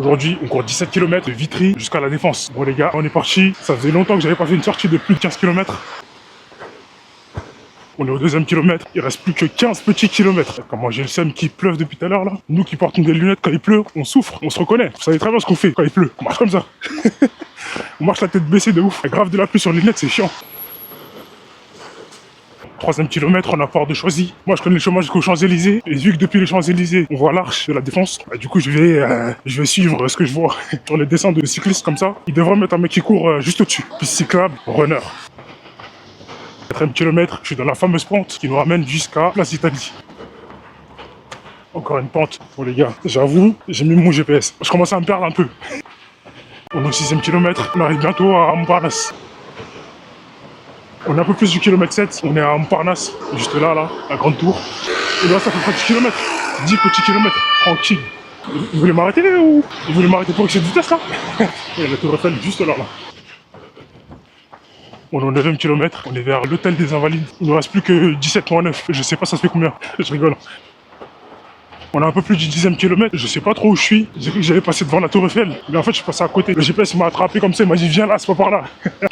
Aujourd'hui, on court 17 km de Vitry jusqu'à la Défense. Bon les gars, on est parti. Ça faisait longtemps que j'avais pas fait une sortie de plus de 15 km. On est au deuxième kilomètre, il reste plus que 15 petits kilomètres. Comment j'ai le seum qui pleuve depuis tout à l'heure là. Nous qui portons des lunettes quand il pleut, on souffre, on se reconnaît. Vous savez très bien ce qu'on fait quand il pleut. On marche comme ça. On marche la tête baissée de ouf. Grave de la pluie sur les lunettes, c'est chiant. Troisième kilomètre, on a port de Choisy. Moi je connais le chemin jusqu'aux Champs-Élysées. Et vu que depuis les Champs-Élysées, on voit l'arche de la Défense, bah, du coup je vais suivre ce que je vois sur les descentes de cyclistes comme ça. Ils devraient mettre un mec qui court juste au-dessus. Piste cyclable, runner. Quatrième kilomètre, je suis dans la fameuse pente qui nous ramène jusqu'à Place d'Italie. Encore une pente. Bon les gars, j'avoue, j'ai mis mon GPS. Je commence à me perdre un peu. On est au 6e kilomètre, on arrive bientôt à Montparnasse. On est un peu plus du kilomètre 7, on est à Montparnasse, juste là, la grande tour. Et là ça fait 30 kilomètres, 10 petits kilomètres, tranquille. Vous voulez m'arrêter ou vous voulez m'arrêter pour excès de vitesse là? Il y a la tour Eiffel juste là. On est au 9e kilomètre, on est vers l'hôtel des Invalides. Il ne nous reste plus que 17,9. Je sais pas ça fait combien, je rigole. On a un peu plus du 10e kilomètre, je sais pas trop où je suis. J'ai cru que j'allais passer devant la tour Eiffel, mais en fait je suis passé à côté. Le GPS il m'a attrapé comme ça, il m'a dit viens là, c'est pas par là.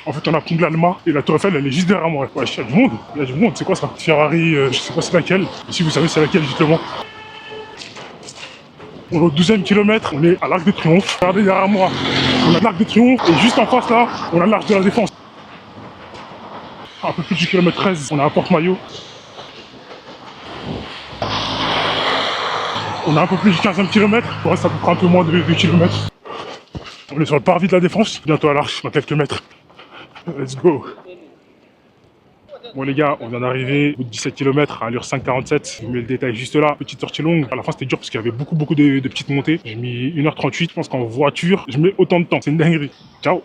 En fait on a pris de l'Alma et la tour Eiffel elle est juste derrière moi. Ouais, il y a du monde, c'est quoi ça? Ferrari, je sais pas c'est laquelle. Si vous savez c'est laquelle justement. On est au 12e kilomètre, on est à l'Arc de Triomphe. Regardez derrière moi, on a l'Arc de Triomphe et juste en face là, on a l'Arche de la Défense. Un peu plus du kilomètre 13, on est à Porte-Maillot. On a un peu plus du 15e kilomètre, il reste à peu près un peu moins de 2 km. On est sur le parvis de la Défense, bientôt à l'Arche, dans quelques mètres. Let's go. Bon les gars, on vient d'arriver au bout de 17 km à allure 5,47. Je vous mets le détail juste là, petite sortie longue. À la fin c'était dur parce qu'il y avait beaucoup de petites montées. J'ai mis 1h38, je pense qu'en voiture, je mets autant de temps. C'est une dinguerie. Ciao.